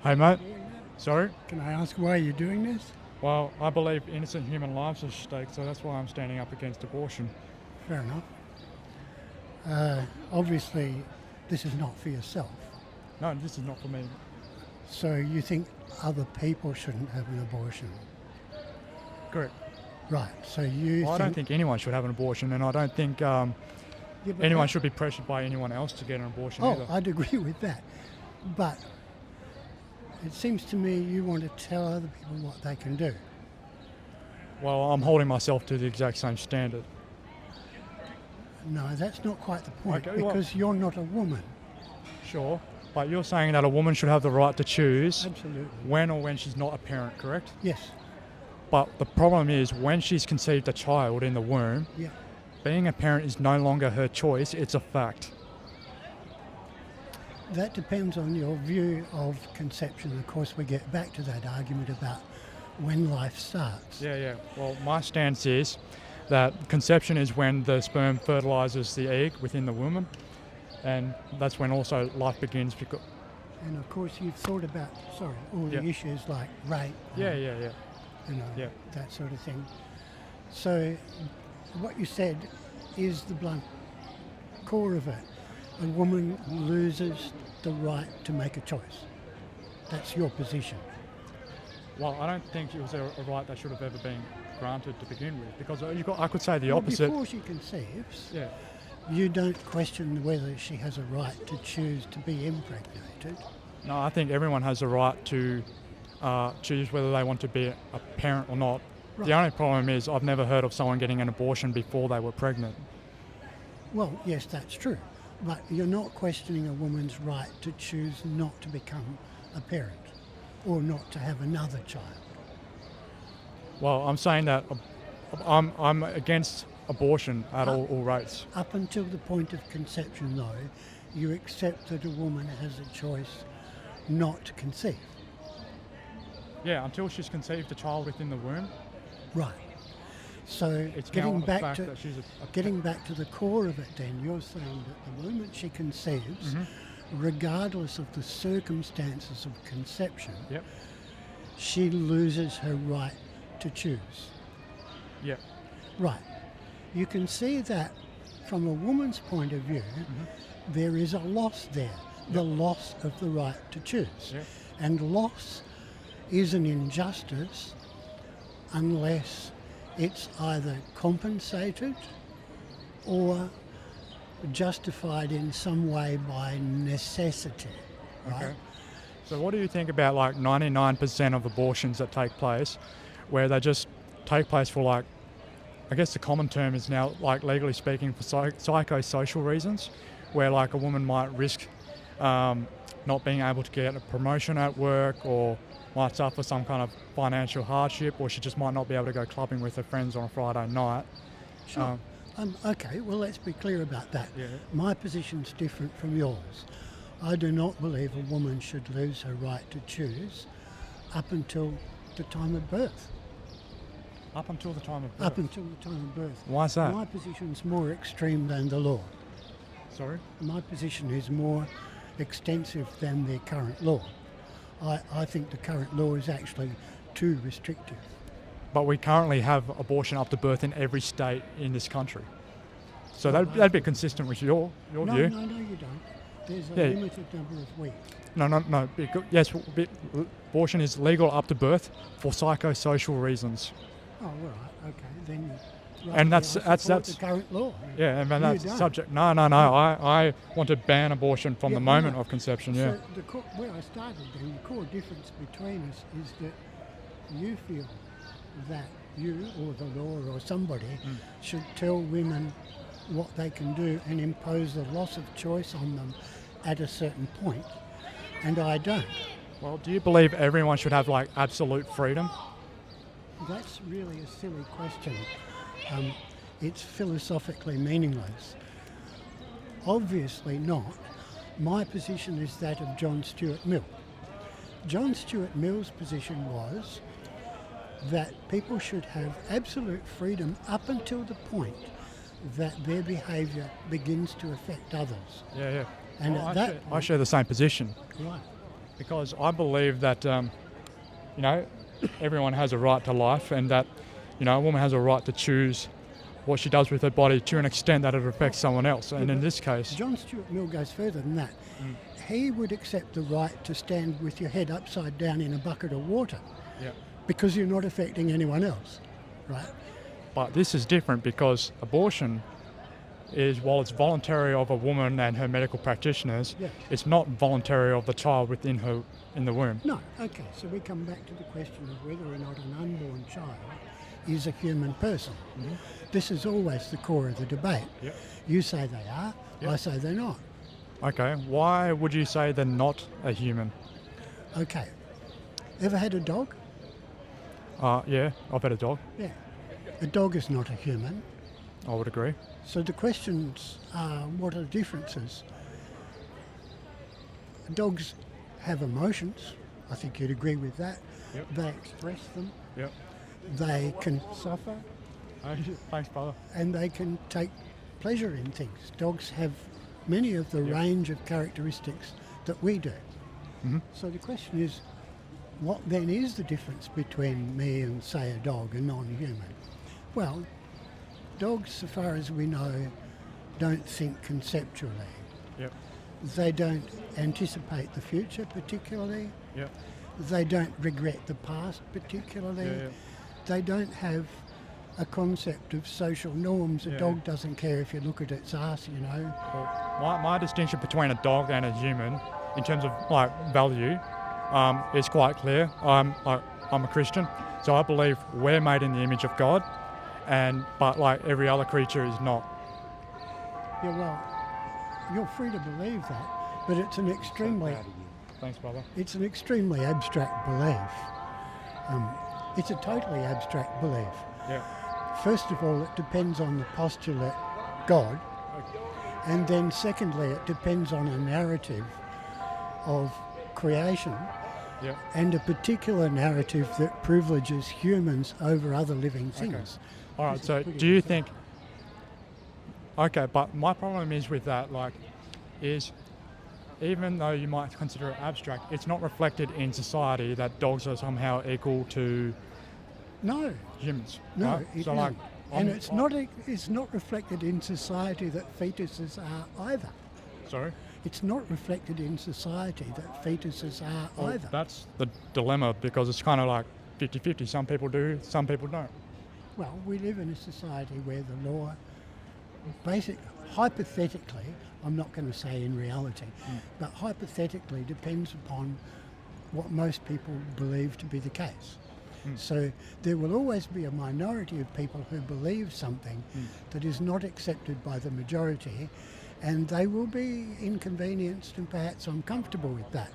Hey mate, sorry? Can I ask why you're doing this? Well, I believe innocent human lives are at stake, so that's why I'm standing up against abortion. Fair enough. Obviously, this is not for yourself. No, this is not for me. So you think other people shouldn't have an abortion? Correct. Right, so you Well, I don't think anyone should have an abortion, and I don't think Yeah, but anyone that- should be pressured by anyone else to get an abortion Oh, either. I'd agree with that. But it seems to me you want to tell other people what they can do. Well, I'm holding myself to the exact same standard. No, that's not quite the point, Okay, well- because you're not a woman. Sure, but you're saying that a woman should have the right to choose Absolutely. when she's not a parent, correct? Yes. But the problem is when she's conceived a child in the womb, Yeah. being a parent is no longer her choice, it's a fact. That depends on your view of conception. Of course, we get back to that argument about when life starts. Yeah. Well, my stance is that conception is when the sperm fertilizes the egg within the woman, and that's when also life begins. Because And of course, you've thought about, all the Yeah. issues like rape, yeah. Yeah. that sort of thing. So what you said is the blunt core of it. A woman loses the right to make a choice. That's your position. Well, I don't think it was a right that should have ever been granted to begin with, because I could say the Well, opposite. before she conceives, Yeah. you don't question whether she has a right to choose to be impregnated. No, I think everyone has a right to choose whether they want to be a parent or not. Right. The only problem is I've never heard of someone getting an abortion before they were pregnant. Well, yes, that's true. But you're not questioning a woman's right to choose not to become a parent or not to have another child. Well, I'm saying that I'm against abortion at all rates. Up until the point of conception, though, you accept that a woman has a choice not to conceive. Yeah, until she's conceived a child within the womb, Right. So it's getting now a back fact to that she's getting back to the core of it, then you're saying that the moment she conceives, Mhm. regardless of the circumstances of conception, Yep. she loses her right to choose. Yep. Right. You can see that from a woman's point of view, there is a loss there, the loss of the right to choose. Yep. And loss is an injustice unless it's either compensated or justified in some way by necessity. Right? Okay. So what do you think about like 99% of abortions that take place, where they just take place for like, I guess the common term is now like legally speaking for psychosocial reasons, where like a woman might risk not being able to get a promotion at work, or might suffer some kind of financial hardship, or she just might not be able to go clubbing with her friends on a Friday night. Sure. Okay, well, let's be clear about that. Yeah. My position's different from yours. I do not believe a woman should lose her right to choose up until the time of birth. Up until the time of birth. Up until the time of birth. Why is that? My position's more extreme than the law. Sorry? My position is more extensive than the current law. I think the current law is actually too restrictive. But we currently have abortion up to birth in every state in this country. So that'd be consistent with your No, view. no, you don't. There's a Yeah. limited number of weeks. No. Yes, abortion is legal up to birth for psychosocial reasons. Oh, all right, okay. Then And that's- I support that's- the current law. Yeah, and You that's don't. subject. No. I want to ban abortion from Yeah, the moment no. of conception. Yeah. So where I started then, the core difference between us is that you feel that you or the law or somebody should tell women what they can do and impose a loss of choice on them at a certain point, and I don't. Well, do you believe everyone should have like absolute freedom? That's really a silly question. It's philosophically meaningless. Obviously not. My position is that of John Stuart Mill. John Stuart Mill's position was that people should have absolute freedom up until the point that their behaviour begins to affect others. Yeah. And Well, at that I share the same position. Right. Because I believe that, you know, everyone has a right to life, and that, you know, a woman has a right to choose what she does with her body to an extent that it affects someone else. And in this case, John Stuart Mill goes further than that. Mm. He would accept the right to stand with your head upside down in a bucket of water yeah. because you're not affecting anyone else, right? But this is different because abortion is, while it's voluntary of a woman and her medical practitioners, Yeah. it's not voluntary of the child within her in the womb. No, okay, so we come back to the question of whether or not an unborn child is a human person. Mhm. This is always the core of the debate. Yep. You say they are, Yep. I say they're not. Okay, why would you say they're not a human? Okay, ever had a dog? Yeah, I've had a dog. Yeah. A dog is not a human. I would agree. So the questions are, what are the differences? Dogs have emotions. I think you'd agree with that. Yep. They express them. Yep. They can suffer Thanks, brother. and they can take pleasure in things. Dogs have many of the Yep. range of characteristics that we do. Mhm. So the question is, what then is the difference between me and, say, a dog, a non-human? Well, dogs, so far as we know, don't think conceptually. Yep. They don't anticipate the future particularly. Yep. They don't regret the past particularly. Yeah, yeah. They don't have a concept of social norms. A Yeah. dog doesn't care if you look at its ass, you know. Well, my distinction between a dog and a human, in terms of like value, is quite clear. I'm a Christian, so I believe we're made in the image of God, but like every other creature is not. Yeah, well, you're free to believe that, but it's an extremely Thanks, brother. it's an extremely abstract belief. It's a totally abstract belief. Yeah. First of all, it depends on the postulate God, and then secondly, it depends on a narrative of creation Yeah. and a particular narrative that privileges humans over other living things. All right. This is So, pretty do you different. think? Okay, but my problem is with that, is even though you might consider it abstract, it's not reflected in society that dogs are somehow equal to No, humans. no, right? it So, isn't. And I'm- it's not reflected in society that fetuses are either. Sorry. It's not reflected in society that fetuses are Well, either. that's the dilemma, because it's kind of like 50-50. Some people do, some people don't. Well, we live in a society where the law, hypothetically, I'm not going to say in reality, but hypothetically depends upon what most people believe to be the case. So there will always be a minority of people who believe something that is not accepted by the majority, and they will be inconvenienced and perhaps uncomfortable with that.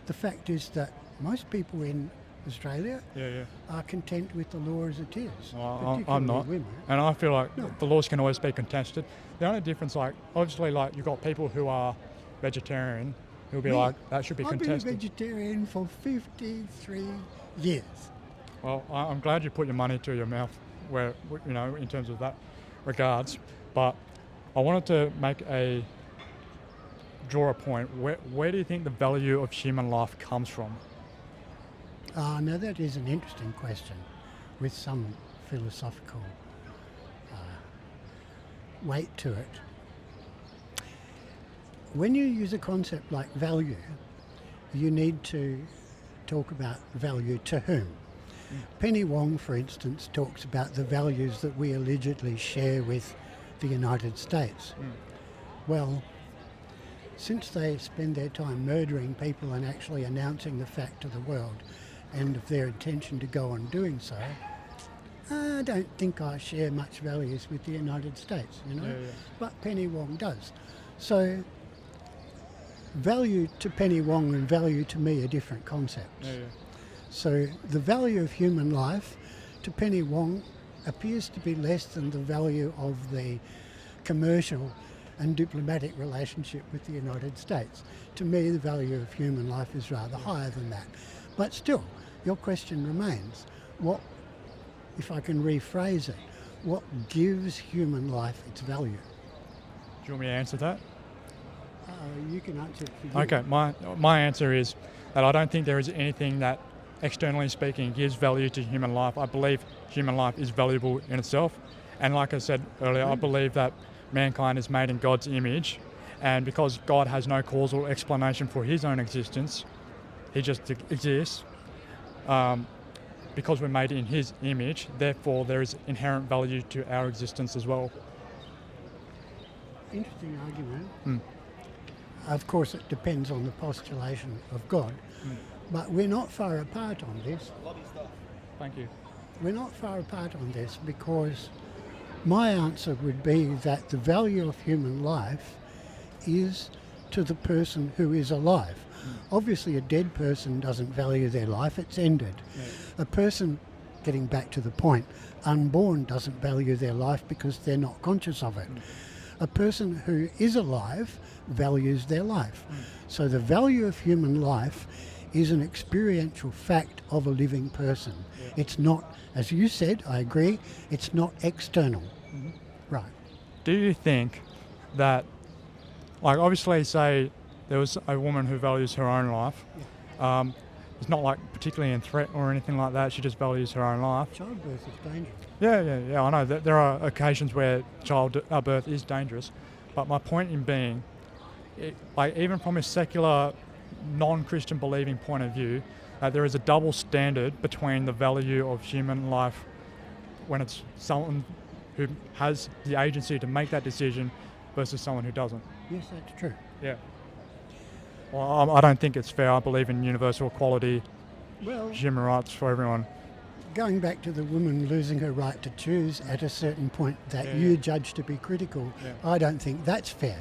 The fact is that most people in Australia Yeah. are content with the law as it is. Well, particularly I'm not. women. And I feel like No. the laws can always be contested. The only difference, obviously, you've got people who are vegetarian who'll be Me? like, that should be I've been a contested. vegetarian for 53 years. Well, I'm glad you put your money to your mouth, in terms of that regards. But I wanted to draw a point. Where do you think the value of human life comes from? Now that is an interesting question with some philosophical weight to it. When you use a concept like value, you need to talk about value to whom. Penny Wong, for instance, talks about the values that we allegedly share with the United States. Well, since they spend their time murdering people and actually announcing the fact to the world and of their intention to go on doing so, I don't think I share much values with the United States, you know. Yeah. But Penny Wong does. So value to Penny Wong and value to me are different concepts. Yeah. So the value of human life to Penny Wong appears to be less than the value of the commercial and diplomatic relationship with the United States. To me, the value of human life is rather higher than that. But still, your question remains, what, if I can rephrase it, what gives human life its value? Do you want me to answer that? You can answer it for you. Okay, my answer is that I don't think there is anything that, externally speaking, gives value to human life. I believe human life is valuable in itself. And like I said earlier, I believe that mankind is made in God's image. And because God has no causal explanation for his own existence, he just exists. Because we're made in his image, therefore there is inherent value to our existence as well. Interesting argument. Of course, it depends on the postulation of God, but we're not far apart on this. Thank you. We're not far apart on this because my answer would be that the value of human life is to the person who is alive. Obviously, a dead person doesn't value their life, it's ended. Yeah. A person, getting back to the point, unborn doesn't value their life because they're not conscious of it. A person who is alive values their life. So the value of human life is an experiential fact of a living person. Yeah. It's not, as you said, I agree, it's not external. Right. Do you think that, like, obviously, say there was a woman who values her own life, it's not like particularly in threat or anything like that, she just values her own life. Childbirth is dangerous. Yeah, I know that there are occasions where childbirth is dangerous, but my point in being, like, even from a secular, non-Christian believing point of view, there is a double standard between the value of human life when it's someone who has the agency to make that decision versus someone who doesn't. Yes, that's true. Yeah. Well, I don't think it's fair. I believe in universal equality, Well, human rights for everyone. going back to the woman losing her right to choose at a certain point that you judge to be critical, I don't think that's fair.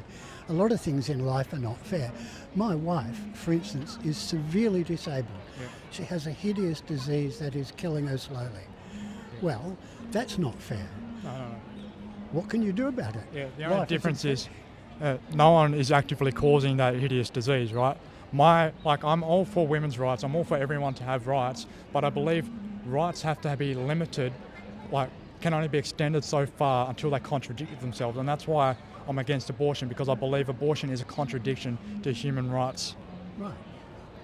A lot of things in life are not fair. My wife, for instance, is severely disabled. She has a hideous disease that is killing her slowly. Well, that's not fair. No. What can you do about it? Yeah, the only difference is no one is actively causing that hideous disease, right? I'm all for women's rights. I'm all for everyone to have rights, but I believe rights have to be limited, can only be extended so far until they contradict themselves, and that's why I'm against abortion, because I believe abortion is a contradiction to human rights. Right.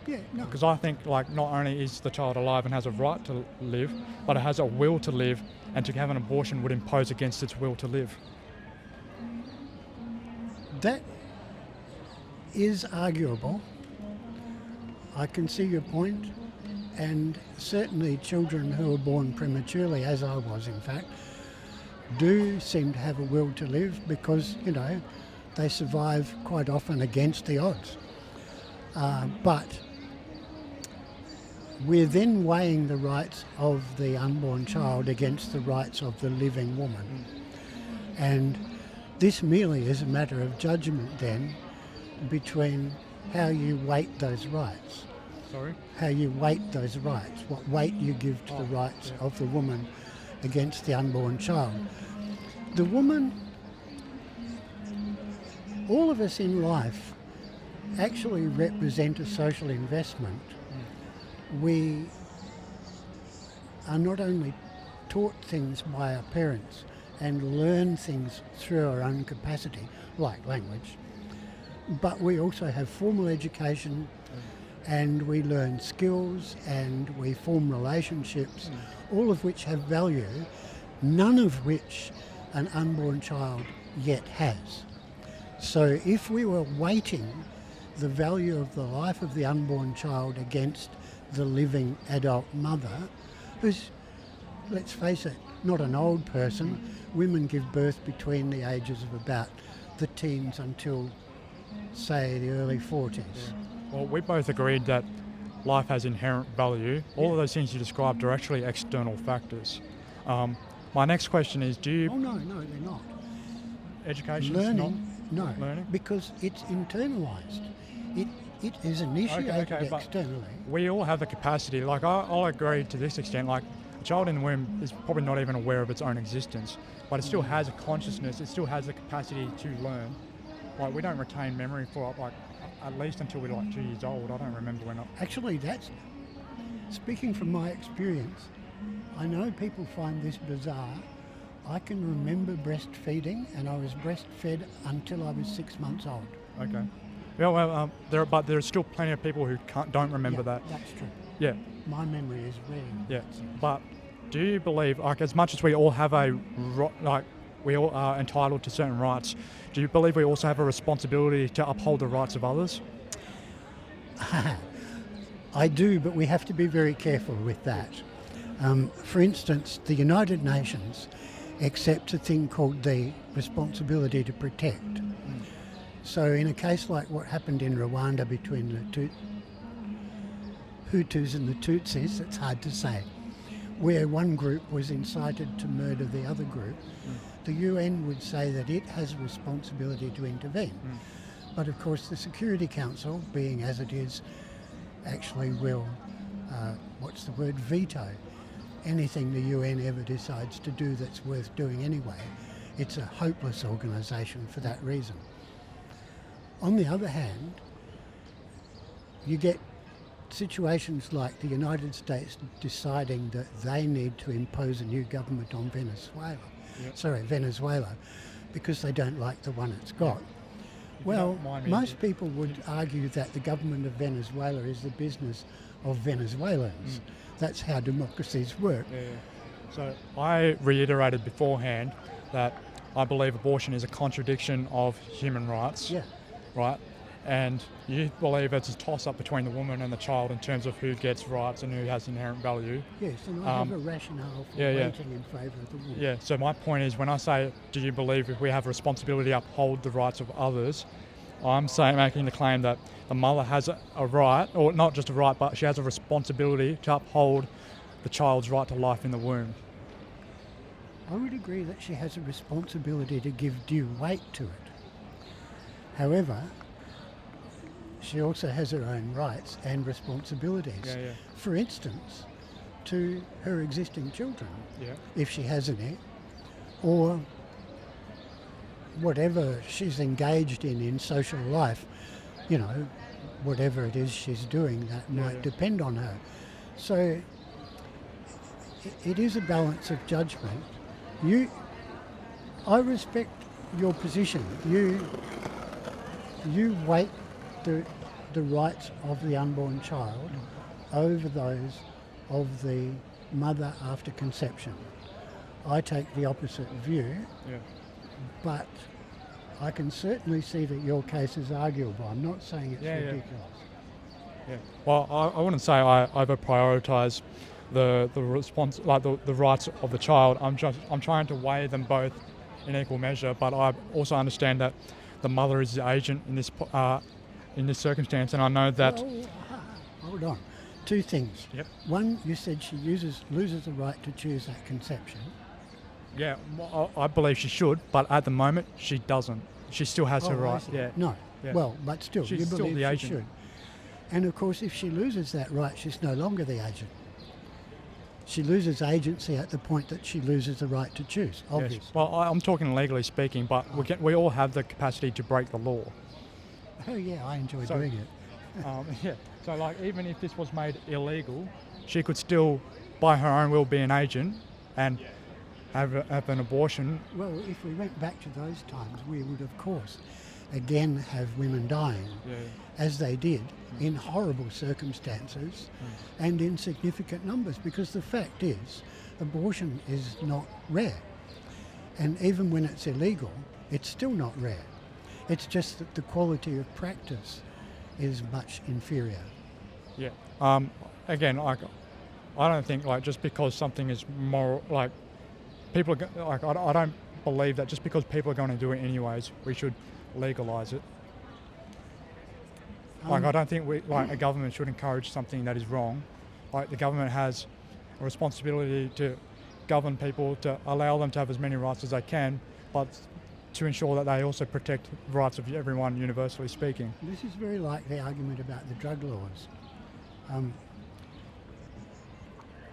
Yeah, no. Because I think, not only is the child alive and has a right to live, but it has a will to live, and to have an abortion would impose against its will to live. That is arguable. I can see your point, and certainly children who are born prematurely, as I was in fact, do seem to have a will to live because, they survive quite often against the odds. But we're then weighing the rights of the unborn child against the rights of the living woman. And this merely is a matter of judgment then between how you weight those rights. Sorry? How you weight those rights, what weight you give to the rights of the woman against the unborn child. The woman, all of us in life actually represent a social investment. We are not only taught things by our parents and learn things through our own capacity, like language, but we also have formal education and we learn skills and we form relationships, all of which have value, none of which an unborn child yet has. So if we were weighting the value of the life of the unborn child against the living adult mother, who's, let's face it, not an old person. Women give birth between the ages of about the teens until, say, the early 40s. Well, we both agreed that life has inherent value. All of those things you described are actually external factors. My next question is, do you... Oh, no, they're not. Education? Learning, no, learning? because it's internalised. It is initiated externally. We all have the capacity. I'll agree to this extent. A child in the womb is probably not even aware of its own existence, but it still has a consciousness. It still has the capacity to learn. We don't retain memory for at least until we're 2 years old. I don't remember when. Actually, that's speaking from my experience. I know people find this bizarre. I can remember breastfeeding, and I was breastfed until I was 6 months old. Okay. Yeah, well, but there are still plenty of people who don't remember that. That's true. Yeah, My memory is very yeah. But do you believe, like, as much as we all have we all are entitled to certain rights, do you believe we also have a responsibility to uphold the rights of others? I do, but we have to be very careful with that. For instance, the United Nations accepts a thing called the responsibility to protect. So in a case like what happened in Rwanda between the Hutus and the Tutsis, it's hard to say, where one group was incited to murder the other group, the UN would say that it has a responsibility to intervene. But of course the Security Council, being as it is, actually will, veto anything the UN ever decides to do that's worth doing anyway. It's a hopeless organisation for that reason. On the other hand, you get situations like the United States deciding that they need to impose a new government on Venezuela, because they don't like the one it's got. Well, most people would argue that the government of Venezuela is the business of Venezuelans. That's how democracies work. So I reiterated beforehand that I believe abortion is a contradiction of human rights. Yeah. Right? And you believe it's a toss-up between the woman and the child in terms of who gets rights and who has inherent value. Yes, and I have a rationale for voting in favour of the woman. Yeah, so my point is, when I say, do you believe if we have a responsibility to uphold the rights of others, I'm making the claim that the mother has a right, or not just a right, but she has a responsibility to uphold the child's right to life in the womb. I would agree that she has a responsibility to give due weight to it. However, she also has her own rights and responsibilities. For instance, to her existing children, if she has any, or whatever she's engaged in social life, whatever it is she's doing that might depend on her. So it is a balance of judgment. I respect your position. You weight the rights of the unborn child over those of the mother after conception. I take the opposite view, but I can certainly see that your case is arguable. I'm not saying it's ridiculous. Well, I wouldn't say I over-prioritise the response, like the rights of the child. I'm trying to weigh them both in equal measure, but I also understand that the mother is the agent in this circumstance, and I know that. Hold on. Two things. Yep. One, you said she loses the right to choose at conception. Yeah, I believe she should, but at the moment she doesn't. She still has her right. Yeah. No. Yeah. Well, but still, she's you still believe the she agent. should. And of course, if she loses that right, she's no longer the agent. She loses agency at the point that she loses the right to choose, obviously. Yes. Well, I'm talking legally speaking, but we all have the capacity to break the law. Oh yeah, I enjoy doing it. So like, even if this was made illegal, she could still, by her own will, be an agent and have an abortion. Well, if we went back to those times, we would, of course, again have women dying, as they did, in horrible circumstances and in significant numbers, because the fact is, abortion is not rare. And even when it's illegal, it's still not rare. It's just that the quality of practice is much inferior. Yeah. Again, like, I don't think, like, just because something is moral, like, people are, like, I don't believe that just because people are going to do it anyways, we should legalise it. Like, I don't think a government should encourage something that is wrong. Like, the government has a responsibility to govern people, to allow them to have as many rights as they can, but to ensure that they also protect the rights of everyone, universally speaking. This is very like the argument about the drug laws.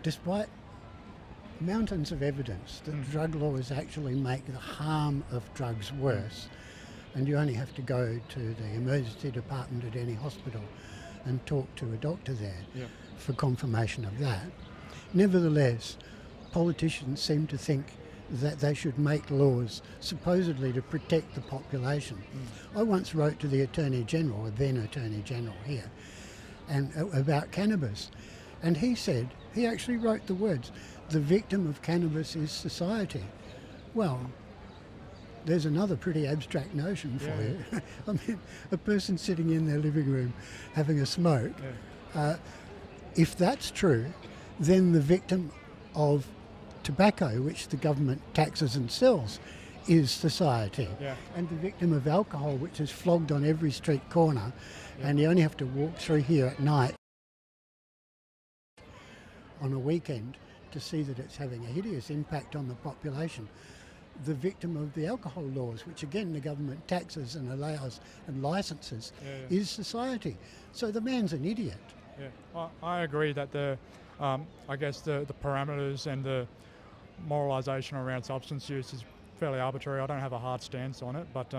Despite mountains of evidence that drug laws actually make the harm of drugs worse, and you only have to go to the emergency department at any hospital and talk to a doctor there for confirmation of that. Nevertheless, politicians seem to think that they should make laws supposedly to protect the population. I once wrote to the Attorney General, or then Attorney General here, and about cannabis, and he said, he actually wrote the words, "The victim of cannabis is society." Well, there's another pretty abstract notion for you. I mean, a person sitting in their living room having a smoke, if that's true, then the victim of tobacco, which the government taxes and sells, is society. And the victim of alcohol, which is flogged on every street corner, and you only have to walk through here at night on a weekend to see that it's having a hideous impact on the population. The victim of the alcohol laws, which again the government taxes and allows and licenses, is society. So the man's an idiot. I agree that I guess the parameters and the moralisation around substance use is fairly arbitrary. I don't have a hard stance on it, but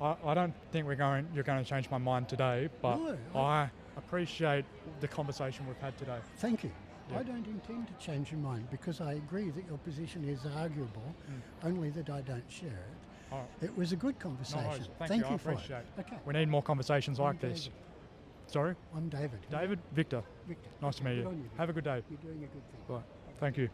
I don't think you're going to change my mind today. But No, I appreciate the conversation we've had today. Thank you. I don't intend to change your mind because I agree that your position is arguable, only that I don't share it. It was a good conversation. No worries. Thank you I for appreciate it. Okay. We need more conversations like David. this. Sorry? I'm David. David? Victor. Victor. Nice to meet Good you. on you. Have a good day. You're doing a good thing. Bye. Thank you.